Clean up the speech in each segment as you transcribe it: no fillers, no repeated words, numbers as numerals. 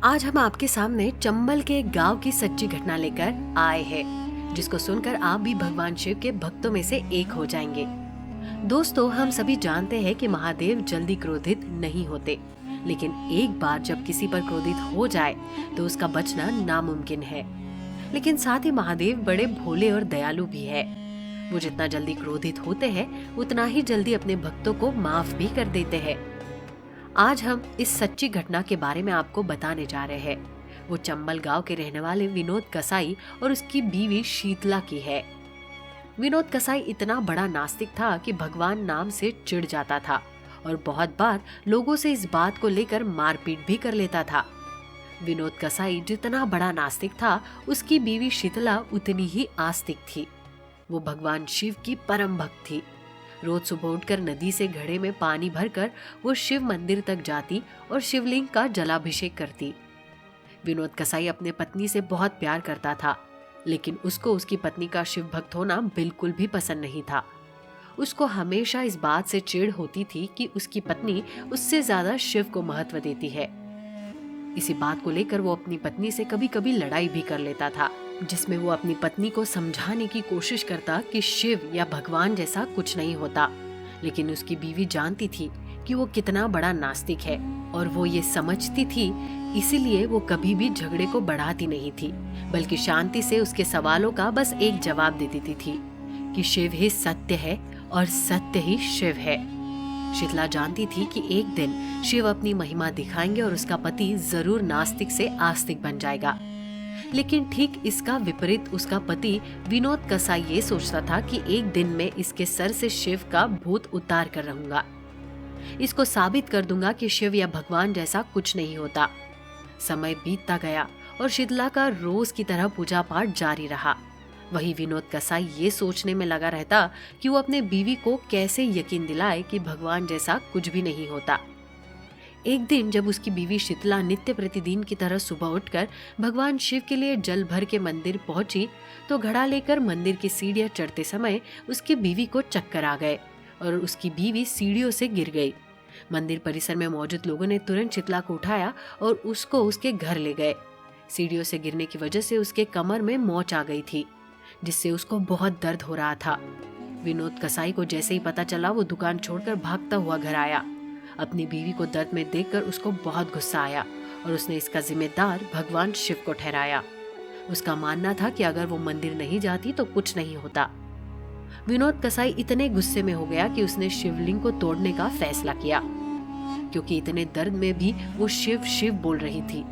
आज हम आपके सामने चंबल के एक गांव की सच्ची घटना लेकर आए हैं, जिसको सुनकर आप भी भगवान शिव के भक्तों में से एक हो जाएंगे। दोस्तों, हम सभी जानते हैं कि महादेव जल्दी क्रोधित नहीं होते, लेकिन एक बार जब किसी पर क्रोधित हो जाए तो उसका बचना नामुमकिन है। लेकिन साथ ही महादेव बड़े भोले और दयालु भी है। वो जितना जल्दी क्रोधित होते हैं, उतना ही जल्दी अपने भक्तों को माफ भी कर देते हैं। आज हम इस सच्ची घटना के बारे में आपको बताने जा रहे हैं। वो चंबल गांव के रहने वाले विनोद कसाई और उसकी बीवी शीतला की है। विनोद कसाई इतना बड़ा नास्तिक था कि भगवान नाम से चिढ़ जाता था और बहुत बार लोगों से इस बात को लेकर मारपीट भी कर लेता था। विनोद कसाई जितना बड़ा नास्तिक था, उसकी बीवी शीतला उतनी ही आस्तिक थी। वो भगवान शिव की परम भक्त थी। रोज सुबह उठकर नदी से घड़े में पानी भरकर वो शिव मंदिर तक जाती और शिवलिंग का जलाभिषेक करती। विनोद कसाई अपने पत्नी से बहुत प्यार करता था, लेकिन उसको उसकी पत्नी का शिव भक्त होना बिल्कुल भी पसंद नहीं था। उसको हमेशा इस बात से चिढ़ होती थी कि उसकी पत्नी उससे ज्यादा शिव को महत्व देती है। इसी बात को लेकर वो अपनी पत्नी से कभी कभी लड़ाई भी कर लेता था, जिसमें वो अपनी पत्नी को समझाने की कोशिश करता कि शिव या भगवान जैसा कुछ नहीं होता। लेकिन उसकी बीवी जानती थी कि वो कितना बड़ा नास्तिक है और वो ये समझती थी, इसीलिए वो कभी भी झगड़े को बढ़ाती नहीं थी, बल्कि शांति से उसके सवालों का बस एक जवाब दे देती थी कि शिव ही सत्य है और सत्य ही शिव है। शीतला जानती थी कि एक दिन शिव अपनी महिमा दिखाएंगे और उसका पति जरूर नास्तिक से आस्तिक बन जाएगा। लेकिन ठीक इसका विपरीत उसका पति विनोद कसाई ये सोचता था कि एक दिन में इसके सर से शिव का भूत उतार कर रहूंगा। इसको साबित कर दूंगा कि शिव या भगवान जैसा कुछ नहीं होता। समय बीतता गया और शीतला का रोज की तरह पूजा पाठ जारी रहा। वही विनोद कसाई ये सोचने में लगा रहता कि वो अपने बीवी को कैसे यकीन दिलाए कि भगवान जैसा कुछ भी नहीं होता। एक दिन जब उसकी बीवी शीतला नित्य प्रतिदिन की तरह सुबह उठकर भगवान शिव के लिए जल भर के मंदिर पहुंची, तो घड़ा लेकर मंदिर की सीढ़ियां चढ़ते समय उसकी बीवी को चक्कर आ गए और उसकी बीवी सीढ़ियों से गिर गई। मंदिर परिसर में मौजूद लोगों ने तुरंत शीतला को उठाया और उसको उसके घर ले गए। सीढ़ियों से गिरने की वजह से उसके कमर में मोच आ गई थी, जिससे उसको बहुत दर्द हो रहा था। विनोद कसाई को जैसे ही पता चला, वो दुकान छोड़कर भागता हुआ घर आया। अपनी बीवी को दर्द में देखकर उसको बहुत गुस्सा आया और उसने इसका जिम्मेदार भगवान शिव को ठहराया। उसका मानना था कि अगर वो मंदिर नहीं जाती तो कुछ नहीं होता। विनोद कसाई इतने गुस्से में हो गया कि उसने शिवलिंग को तोड़ने का फैसला किया, क्योंकि इतने दर्द में भी वो शिव शिव बोल रही थी।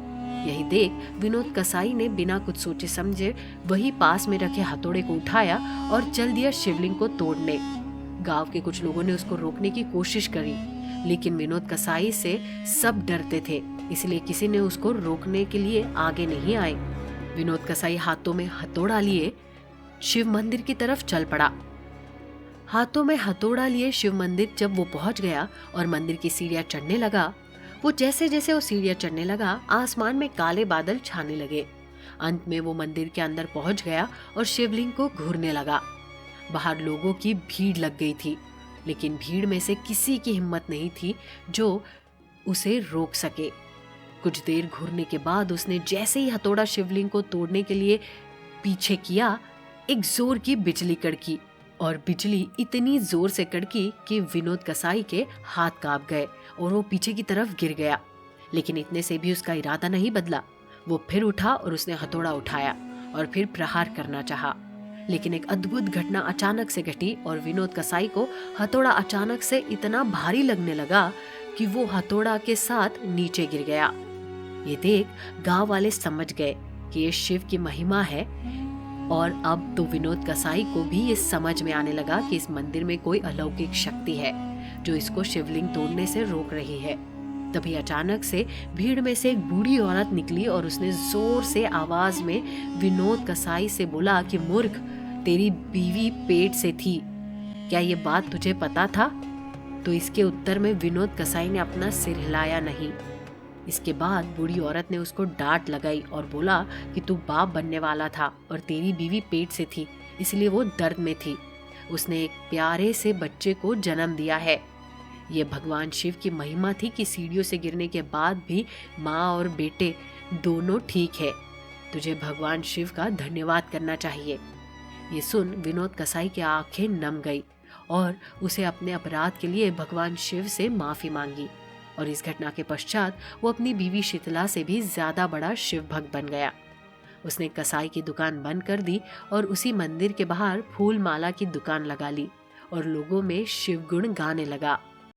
यही देख विनोद कसाई ने बिना कुछ सोचे समझे वही पास में रखे हथौड़े को उठाया और चल दिया शिवलिंग को तोड़ने। गांव के कुछ लोगों ने उसको रोकने की कोशिश करी, लेकिन विनोद कसाई से सब डरते थे, इसलिए किसी ने उसको रोकने के लिए आगे नहीं आए। विनोद कसाई हाथों में हथौड़ा लिए शिव मंदिर की तरफ चल पड़ा। हाथों में हथौड़ा लिए शिव मंदिर जब वो पहुंच गया और मंदिर की सीढ़ियां चढ़ने लगा, वो जैसे जैसे वो सीढ़ियां चढ़ने लगा, आसमान में काले बादल छाने लगे। अंत में वो मंदिर के अंदर पहुंच गया और शिवलिंग को घूरने लगा। बाहर लोगों की भीड़ लग गई थी, लेकिन भीड़ में से किसी की हिम्मत नहीं थी जो उसे रोक सके। कुछ देर घूरने के बाद उसने जैसे ही हथौड़ा शिवलिंग को तोड़ने के लिए पीछे किया, एक जोर की बिजली कड़की और बिजली इतनी जोर से कड़की कि विनोद कसाई के हाथ कांप गए और वो पीछे की तरफ गिर गया। लेकिन इतने से भी उसका इरादा नहीं बदला। वो फिर उठा और उसने हथौड़ा उठाया और फिर प्रहार करना चाहा। लेकिन एक अद्भुत घटना अचानक से घटी और विनोद कसाई को हथौड़ा अचानक से इतना भारी लगने लगा कि वो हथौड़ा के साथ नीचे गिर गया। ये देख गांव वाले समझ गए कि ये शिव की महिमा है, और अब तो विनोद कसाई को भी ये समझ में आने लगा कि इस मंदिर में कोई अलौकिक शक्ति है जो इसको शिवलिंग तोड़ने से रोक रही है। तभी अचानक से भीड़ में से एक बूढ़ी औरत निकली और उसने जोर से आवाज में विनोद कसाई से बोला कि मूर्ख, तेरी बीवी पेट से थी, क्या ये बात तुझे पता था? तो इसके उत्तर में विनोद कसाई ने अपना सिर हिलाया नहीं। इसके बाद बूढ़ी औरत ने उसको डांट लगाई और बोला कि तू बाप बनने वाला था और तेरी बीवी पेट से थी, इसलिए वो दर्द में थी। उसने एक प्यारे से बच्चे को जन्म दिया है। ये भगवान शिव की महिमा थी कि सीढ़ियों से गिरने के बाद भी माँ और बेटे दोनों ठीक है। तुझे भगवान शिव का धन्यवाद करना चाहिए। ये सुन विनोद कसाई की आंखें नम गई और उसे अपने अपराध के लिए भगवान शिव से माफी मांगी। और इस घटना के पश्चात वो अपनी बीवी शीतला से भी ज्यादा बड़ा शिव भक्त बन गया। उसने कसाई की दुकान बंद कर दी और उसी मंदिर के बाहर फूल माला की दुकान लगा ली और लोगों में शिव गुण गाने लगा।